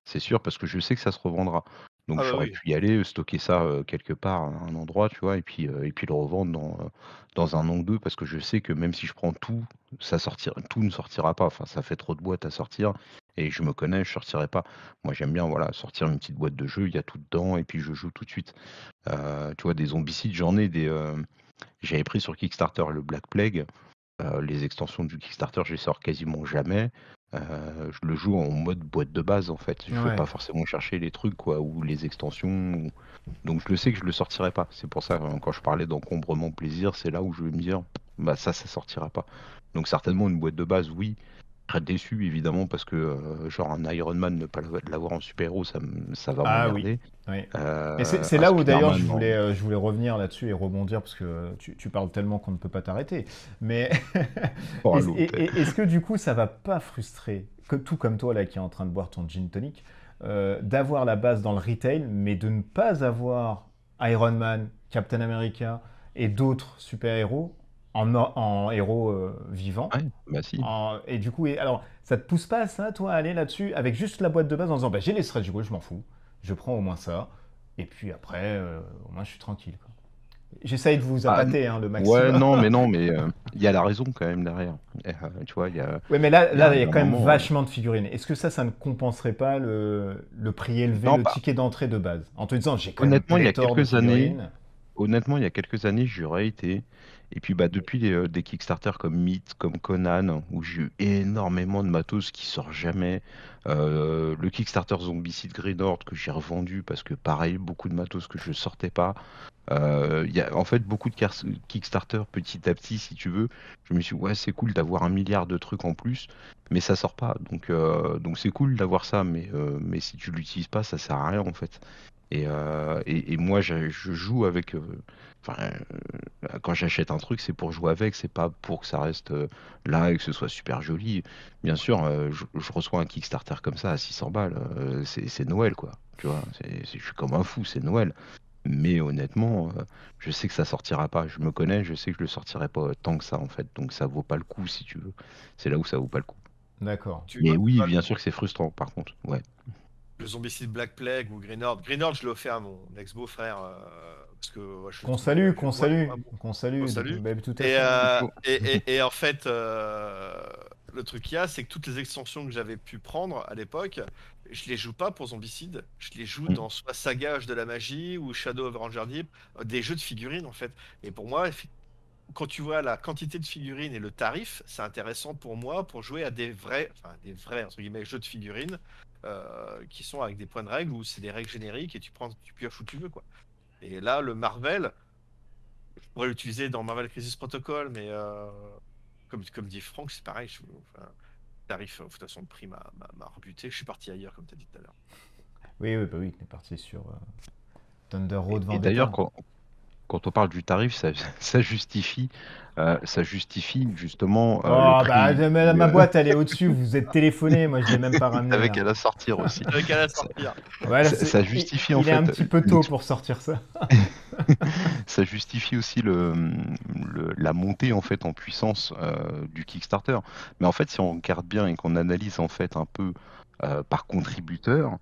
C'est sûr, parce que je sais que ça se revendra. Donc Ah bah j'aurais oui. pu y aller, stocker ça quelque part, à un endroit, tu vois, et puis le revendre dans 1 an ou 2, parce que je sais que même si je prends tout, tout ne sortira pas. Enfin, ça fait trop de boîtes à sortir, et je me connais, je sortirai pas. Moi, j'aime bien, voilà, sortir une petite boîte de jeu, il y a tout dedans, et puis je joue tout de suite. Tu vois, des zombicides, j'avais pris sur Kickstarter le Black Plague. Les extensions du Kickstarter, je les sors quasiment jamais. Je le joue en mode boîte de base, en fait. Je vais Ouais. pas forcément chercher les trucs, quoi, ou les extensions. Donc je le sais que je le sortirai pas. C'est pour ça, quand je parlais d'encombrement plaisir, c'est là où je vais me dire, bah ça sortira pas. Donc certainement une boîte de base, oui. Très déçu, évidemment, parce que genre un Iron Man, ne pas l'avoir en super-héros, ça va Ah oui. m'emmerder. Oui. Et c'est Un là où d'ailleurs Spider-Man, non. je voulais revenir là-dessus et rebondir parce que tu parles tellement qu'on ne peut pas t'arrêter. Mais Oh, l'autre. est-ce que du coup ça va pas frustrer, tout comme toi là qui est en train de boire ton gin tonic, d'avoir la base dans le retail, mais de ne pas avoir Iron Man, Captain America et d'autres super-héros en héros vivants. Ouais, bah si. Et du coup, alors, ça te pousse pas ça, toi, à aller là-dessus avec juste la boîte de base en disant, bah, j'ai les stretch goals, je m'en fous, je prends au moins ça. Et puis après, au moins je suis tranquille, quoi. J'essaye de vous Ah, appâter le ouais, maximum. non, mais il y a la raison quand même derrière. Tu vois, Oui, mais là, il y a il y a un quand même moment. vachement de figurines. Est-ce que ça ne compenserait pas le prix élevé, Non, le pas. ticket d'entrée de base? En te disant, j'ai quand même Honnêtement, il y a pléthore de quelques années, figurines. honnêtement, il y a quelques années, j'aurais été. Et puis bah depuis des Kickstarter comme Myth, comme Conan, où j'ai eu énormément de matos qui sort jamais. Le Kickstarter Zombicide Greenhorde que j'ai revendu parce que pareil, beaucoup de matos que je sortais pas. Il y a en fait beaucoup de Kickstarter petit à petit, si tu veux. Je me suis dit, ouais, c'est cool d'avoir 1 milliard de trucs en plus, mais ça sort pas. Donc c'est cool d'avoir ça, mais si tu l'utilises pas, ça sert à rien en fait. Et moi, je joue avec. Enfin, quand j'achète un truc, c'est pour jouer avec, c'est pas pour que ça reste là et que ce soit super joli. Bien sûr, je reçois un Kickstarter comme ça à 600 balles, c'est Noël, quoi. Tu vois, je suis comme un fou, c'est Noël. Mais honnêtement, je sais que ça sortira pas. Je me connais, je sais que je le sortirai pas tant que ça, en fait. Donc ça vaut pas le coup, si tu veux. C'est là où ça vaut pas le coup. D'accord. Tu Mais vois, oui, bien sûr que c'est frustrant, par contre. Ouais. le Zombicide Black Plague ou Greenhorde. Greenhorde, je l'ai offert à mon ex-beau-frère parce que ouais, je le Qu'on trouvais, salue, je le qu'on trouvais salue, un bon. qu'on On salue. salue. Bah, tout à Et, fait. euh, Bon. et en fait, le truc qu'il y a, c'est que toutes les extensions que j'avais pu prendre à l'époque, je les joue pas pour Zombicide, je les joue Mm. dans soit Saga Âge de la Magie ou Shadow of Ranger Deep, des jeux de figurines en fait. Et pour moi, quand tu vois la quantité de figurines et le tarif, c'est intéressant pour moi pour jouer à des vrais entre guillemets jeux de figurines qui sont avec des points de règles où c'est des règles génériques et tu pioches où tu veux quoi. Et là, le Marvel, je pourrais l'utiliser dans Marvel Crisis Protocol, mais comme dit Franck, c'est pareil. Enfin, tarif, de toute façon, le prix m'a rebuté. Je suis parti ailleurs, comme tu as dit tout à l'heure. Oui, oui, bah oui, on est parti sur Thunder Road Et d'ailleurs, Vendetta. quand on parle du tarif, ça justifie justement le Oh, bah, prix. ma boîte, elle est au-dessus. Vous êtes téléphoné. Moi, je l'ai même pas Tu ramené, savais là. qu'elle allait sortir aussi. Avec qu'à la Ça, sortir. Ouais, là, ça justifie en il est un fait petit peu tôt pour sortir ça. ça justifie aussi la montée en fait en puissance du Kickstarter. Mais en fait, si on regarde bien et qu'on analyse en fait un peu par contributeur,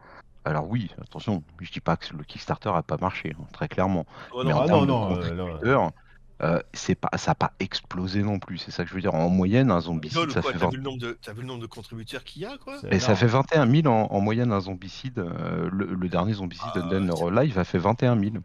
alors oui, attention, je dis pas que le Kickstarter a pas marché, hein, très clairement. Oh Mais en Ah non. non, termes de non, contributeurs, c'est pas, ça n'a pas explosé non plus. C'est ça que je veux dire. En moyenne, un On zombicide, rigole ou ça quoi? fait 20. T'as vu le nombre de contributeurs qu'il y a, quoi? c'est Et ça fait énorme. 21 000 en moyenne un zombicide. Le dernier zombicide Undead C'est Live a fait 21 000.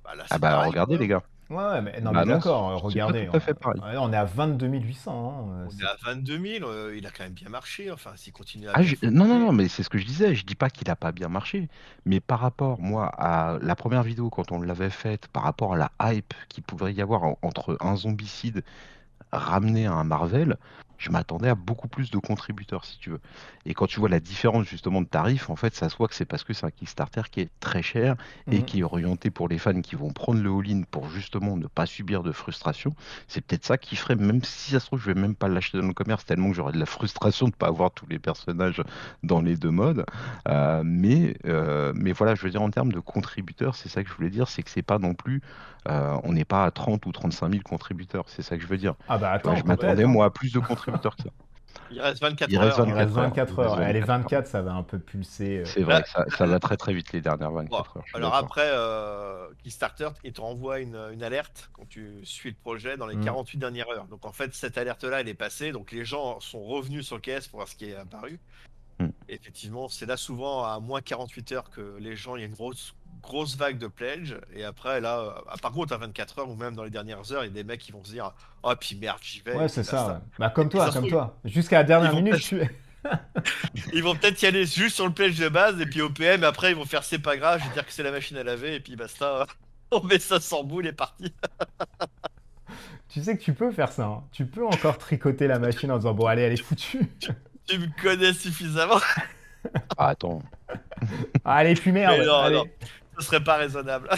bah, là, Ah c'est bah pareil, regardez quoi. les gars. Ouais, ouais, mais, non, mais Bah non, d'accord, c'est pas regardez. tout à fait pareil. Ouais, on est à 22 800. On est à 22 000, il a quand même bien marché. Enfin, s'il continue à Ah, bien non, non, fonctionner. non, mais c'est ce que je disais. Je dis pas qu'il a pas bien marché, mais par rapport, moi, à la première vidéo quand on l'avait faite, par rapport à la hype qu'il pourrait y avoir entre un zombicide ramené à un Marvel, je m'attendais à beaucoup plus de contributeurs, si tu veux. Et quand tu vois la différence justement de tarifs, en fait, ça se voit que c'est parce que c'est un Kickstarter qui est très cher et Mhm. qui est orienté pour les fans qui vont prendre le all-in pour justement ne pas subir de frustration. C'est peut-être ça qui ferait, même si ça se trouve, je vais même pas l'acheter dans le commerce tellement que j'aurais de la frustration de pas avoir tous les personnages dans les deux modes. Mais voilà, je veux dire, en termes de contributeurs, c'est ça que je voulais dire, c'est que c'est pas non plus, on n'est pas à 30 ou 35 000 contributeurs, c'est ça que je veux dire. Ah bah Tu vois, attends, je peut-être, m'attendais, hein. moi, à plus de contributeurs que ça. Il reste Il 24 reste heures. Il reste 24 heures. Il 24 reste heures. Et les 24 heures. 24, ça va un peu pulser. C'est vrai Là, que ça va très très vite les dernières bon, 24 heures, je suis alors d'accord. après, Kickstarter, il te renvoie une alerte quand tu suis le projet dans les Hmm. 48 dernières heures. Donc en fait, cette alerte-là, elle est passée. Donc les gens sont revenus sur le KS pour voir ce qui est apparu. Mm. Et effectivement, c'est là souvent à moins 48 heures que les gens, il y a une grosse vague de pledge. Et après, là, par contre, à 24 heures ou même dans les dernières heures, il y a des mecs qui vont se dire, oh, puis merde, j'y vais, Ouais, et c'est puis ça, basta. ouais. Bah, Et puis ça se comme trouve, toi. Jusqu'à la ils dernière vont minute, peut-être ils vont peut-être y aller juste sur le pledge de base, et puis au PM, après, ils vont faire c'est pas grave, je vais dire que c'est la machine à laver, et puis basta. On met ça sans boule et parti. Tu sais que tu peux faire ça, hein. Tu peux encore tricoter la machine en disant, bon, allez, elle est foutue. Tu me connais suffisamment. Ah, attends. Allez, puis Mais merde, non, non, allez. ce serait pas raisonnable.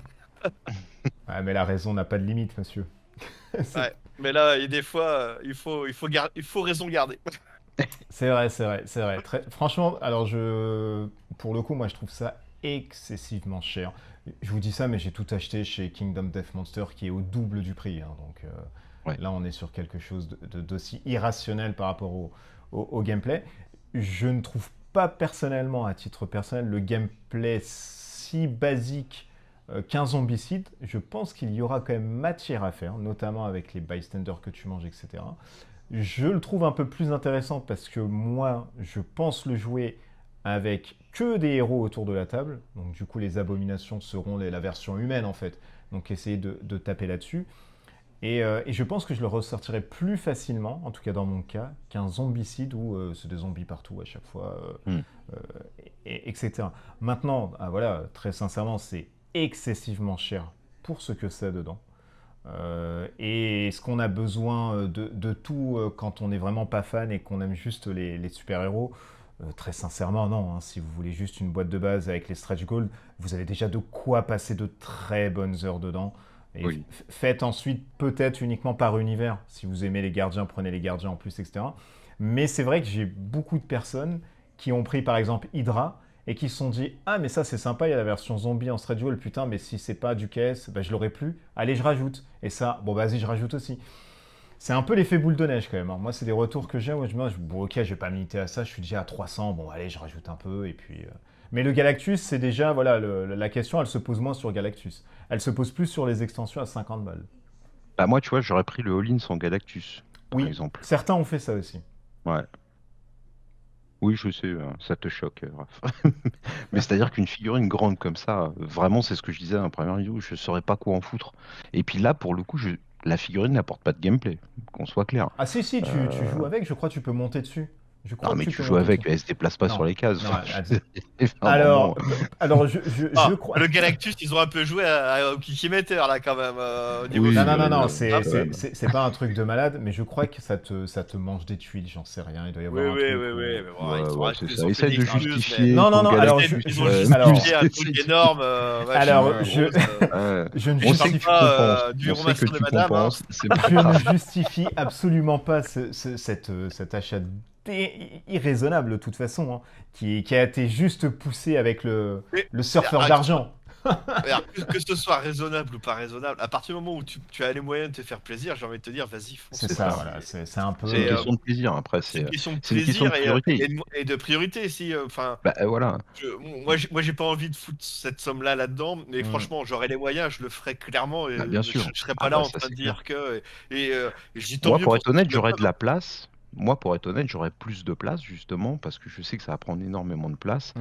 Ouais, mais la raison n'a pas de limite, monsieur. C'est Ouais. Mais là, et des fois, il faut raison garder. c'est vrai, c'est vrai, c'est vrai. Franchement, alors pour le coup, moi, je trouve ça excessivement cher. Je vous dis ça, mais j'ai tout acheté chez Kingdom Death Monster, qui est au double du prix, hein. Donc Ouais. là, on est sur quelque chose d'aussi irrationnel par rapport au gameplay. Je ne trouve pas personnellement, à titre personnel, le gameplay aussi basique qu'un zombicide, je pense qu'il y aura quand même matière à faire, notamment avec les bystanders que tu manges, etc. Je le trouve un peu plus intéressant parce que moi, je pense le jouer avec que des héros autour de la table. Donc du coup, les abominations seront la version humaine en fait. Donc essayez de taper là-dessus. Et je pense que je le ressortirai plus facilement, en tout cas dans mon cas, qu'un zombicide où c'est des zombies partout à chaque fois, etc. Maintenant, voilà, très sincèrement, c'est excessivement cher pour ce que c'est dedans. Et est-ce qu'on a besoin de tout quand on n'est vraiment pas fan et qu'on aime juste les super-héros? Très sincèrement, non. Hein. Si vous voulez juste une boîte de base avec les stretch goals, vous avez déjà de quoi passer de très bonnes heures dedans. Et faites ensuite peut-être uniquement par univers. Si vous aimez les gardiens, prenez les gardiens en plus, etc. Mais c'est vrai que j'ai beaucoup de personnes qui ont pris par exemple Hydra et qui se sont dit « Ah, mais ça c'est sympa, il y a la version zombie en stretch goal, putain, mais si c'est pas du KS, bah, je l'aurais plus. Allez, je rajoute. » Et ça, bon, vas-y, je rajoute aussi. C'est un peu l'effet boule de neige quand même. Hein. Moi, c'est des retours que j'ai où je me dis « Bon, ok, je vais pas militer à ça, je suis déjà à 300, bon, allez, je rajoute un peu. » Et puis... Mais le Galactus, c'est déjà, voilà, la question, elle se pose moins sur Galactus. Elle se pose plus sur les extensions à 50 balles. Bah moi, tu vois, j'aurais pris le all-in sans Galactus, par exemple. Certains ont fait ça aussi. Ouais. Oui, je sais, ça te choque, Raph. Mais c'est-à-dire qu'une figurine grande comme ça, vraiment, c'est ce que je disais dans la première vidéo, je ne saurais pas quoi en foutre. Et puis là, pour le coup, la figurine n'apporte pas de gameplay, qu'on soit clair. Ah si, tu joues avec, je crois que tu peux monter dessus. Non, mais tu joues avec, elle se déplace pas sur les cases. Non, alors, je crois... Le Galactus, ils ont un peu joué au Kikimeter, là, quand même. Non, c'est pas un truc de malade, mais je crois que ça te mange des tuiles, j'en sais rien, il doit y avoir un truc... Oui, ça essaie de justifier... Non, alors... Ils ont justifié un truc énorme... Alors, je ne justifie pas du romancier de madame. Je ne justifie absolument pas cet achat irraisonnable de toute façon, hein, qui a été juste poussé avec le surfeur d'argent. Alors, que ce soit raisonnable ou pas raisonnable, à partir du moment où tu as les moyens de te faire plaisir, j'ai envie de te dire, vas-y, fonce. C'est ça, voilà, c'est un peu... C'est une question de plaisir, après. C'est une question de plaisir et de priorité, si... Bah, voilà. Moi, j'ai pas envie de foutre cette somme-là là-dedans, mais franchement, j'aurais les moyens, je le ferais clairement, et bien sûr. Je serais pas là en train de dire que... je dis tant moi, mieux pour être honnête, j'aurais de la place. Moi, pour être honnête, j'aurais plus de place, justement, parce que je sais que ça va prendre énormément de place.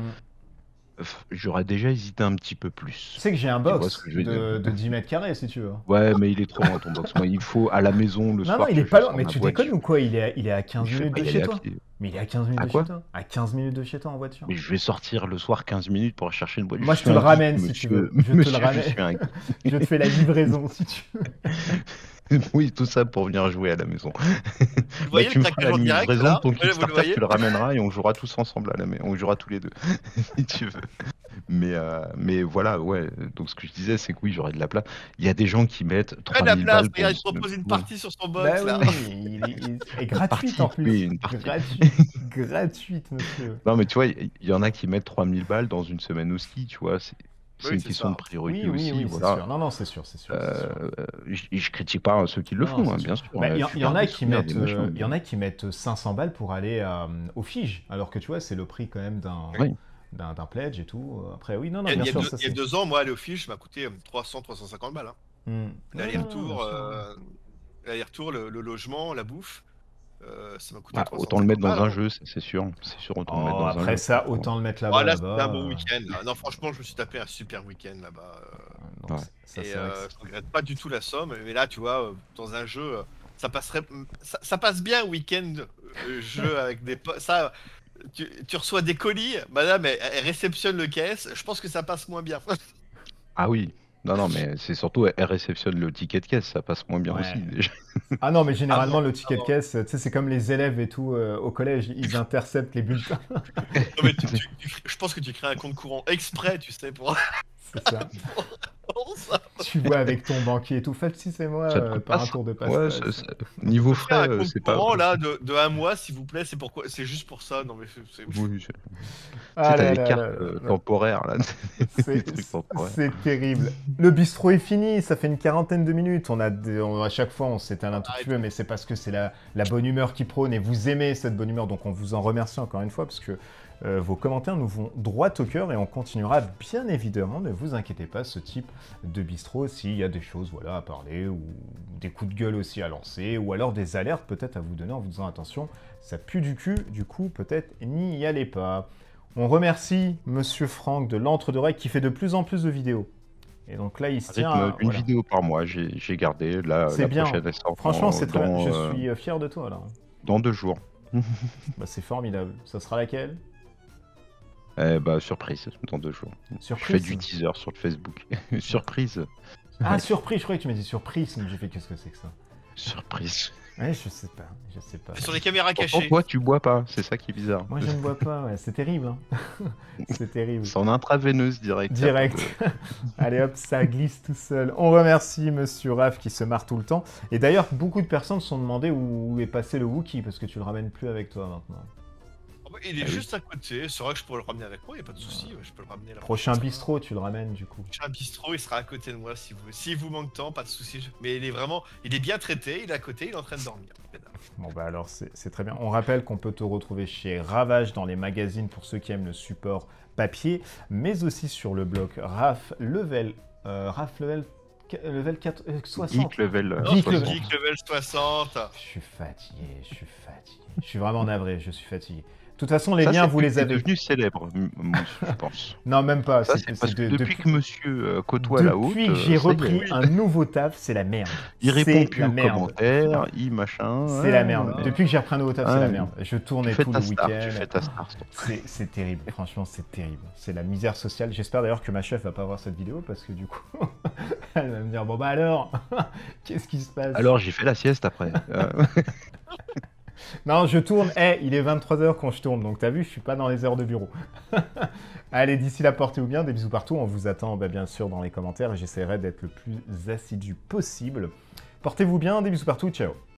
J'aurais déjà hésité un petit peu plus. Tu sais que j'ai un box de 10 mètres carrés, si tu veux. Ouais, mais il est trop loin, ton box. Moi, il faut à la maison le soir. Non, il est pas loin. Mais tu déconnes ou quoi? Il est à 15 minutes de chez toi. Mais il est à 15 minutes de chez toi. À 15 minutes de chez toi en voiture. Mais je vais sortir le soir 15 minutes pour chercher une boîte. Moi, je te le ramène si tu veux. Je te le ramène. Je te fais la livraison si tu veux. Oui, tout ça pour venir jouer à la maison. Vous voyez tu le me feras la direct, livraison là de ton Kickstarter, tu le ramèneras et on jouera tous ensemble à la maison. On jouera tous les deux, si tu veux. Mais voilà, ouais. Donc ce que je disais, c'est que oui, j'aurais de la place. Il y a des gens qui mettent 3000 balles. Il propose une partie sur son box. Bah là. Oui, il est gratuite en plus. Une partie. Gratuite, monsieur. Non, mais tu vois, il y en a qui mettent 3000 balles dans une semaine au ski, tu vois. C'est une question de priorité aussi. Oui, voilà. sûr. Non, c'est sûr. Je critique pas ceux qui le font, bien sûr. Il y en a qui mettent 500 balles pour aller au Fige, alors que tu vois, c'est le prix quand même d'un pledge et tout. Après, oui, non, bien sûr. Il y a 2 ans, moi, aller au Fige m'a coûté 300-350 balles. L'aller-retour, le logement, la bouffe. Ça m'a coûté autant le mettre dans un jeu, c'est sûr. C'est sûr, autant le mettre dans un jeu. Après ça, autant le mettre là-bas. Là, c'était un bon week-end. Non, franchement, je me suis tapé un super week-end là-bas. Je regrette pas du tout la somme. Mais là, tu vois, dans un jeu, ça passerait. Ça passe bien week-end jeu avec des potes. Ça, tu reçois des colis, madame, elle réceptionne le caisse. Je pense que ça passe moins bien. Ah oui. Non, mais c'est surtout, elle réceptionne le ticket de caisse, ça passe moins bien aussi, déjà. Ah non, mais généralement, le ticket de caisse, tu sais, c'est comme les élèves et tout au collège, ils interceptent les bulletins. Non, mais je pense que tu crées un compte courant exprès, tu sais, pour... C'est ça. Tu vois avec ton banquier et tout, facilitez-moi par un tour de passe. Ouais, niveau frais, c'est pas... courant, là, de 1 mois, s'il vous plaît, c'est juste pour ça. Non, mais oui, t'as des cartes temporaires, là. C'est terrible. Le bistrot est fini, ça fait une 40aine de minutes. À chaque fois, on s'éteint un tout petit peu, mais c'est parce que c'est la bonne humeur qui prône et vous aimez cette bonne humeur, donc on vous en remercie encore une fois, parce que Vos commentaires nous vont droit au cœur et on continuera bien évidemment, ne vous inquiétez pas, ce type de bistrot s'il y a des choses voilà, à parler ou des coups de gueule aussi à lancer ou alors des alertes peut-être à vous donner en vous disant attention, ça pue du cul, du coup peut-être n'y allez pas. On remercie Monsieur Franck de l'Antre d'Oreille qui fait de plus en plus de vidéos. Et donc là, il se tient... Une vidéo par mois, j'ai gardé. Là, c'est la bien. prochaine, elle sort Franchement, c'est très... dans, Je suis fier de toi, là. dans 2 jours. Bah, c'est formidable. Ça sera laquelle? Surprise, dans 2 jours. Surprise. Je fais du teaser sur le Facebook. Surprise. Ah, surprise, je croyais que tu m'as dit surprise, mais j'ai fait qu'est-ce que c'est que ça? Surprise. Ouais, je sais pas, je sais pas. Sur les caméras Pourtant, cachées. toi, tu bois pas, c'est ça qui est bizarre. Moi, je ne bois pas, ouais. C'est terrible, hein. C'est terrible. C'est en intraveineuse direct. Direct. Allez hop, ça glisse tout seul. On remercie Monsieur Raph qui se marre tout le temps. Et d'ailleurs, beaucoup de personnes se sont demandé où est passé le Wookie, parce que tu le ramènes plus avec toi maintenant. Il est juste à côté, c'est vrai que je pourrais le ramener avec moi, il n'y a pas de souci, je peux le ramener là. Prochain bistrot, tu le ramènes du coup. Prochain bistrot, il sera à côté de moi si vous, s'il vous manque de temps, pas de souci. Mais il est bien traité, il est à côté, il est en train de dormir. Bon bah alors c'est très bien. On rappelle qu'on peut te retrouver chez Ravage dans les magazines pour ceux qui aiment le support papier, mais aussi sur le blog Raph Level 60. Geek Level Geek 60. Geek Level 60. Je suis fatigué. Je suis vraiment navré, je suis fatigué. De toute façon, les Ça, liens, c'est vous les avez. devenu célèbre, je pense. Non, même pas. Ça, c'est parce que depuis que monsieur côtoie la haute... Depuis que j'ai repris un nouveau taf, c'est la merde. Il répond C'est plus la aux merde. commentaires, il machin... C'est la merde. Depuis que j'ai repris un nouveau taf, c'est la Ouais. merde. Je tournais Tu fais tout ta le star, week-end. tu fais ta star. C'est terrible, franchement, c'est terrible. C'est la misère sociale. J'espère d'ailleurs que ma chef va pas voir cette vidéo parce que du coup, elle va me dire bon bah alors, qu'est-ce qui se passe? Alors, j'ai fait la sieste après. Non, je tourne. Il est 23h quand je tourne, donc t'as vu, je suis pas dans les heures de bureau. Allez, d'ici là, portez-vous bien, des bisous partout. On vous attend bien sûr dans les commentaires et j'essaierai d'être le plus assidu possible. Portez-vous bien, des bisous partout, ciao.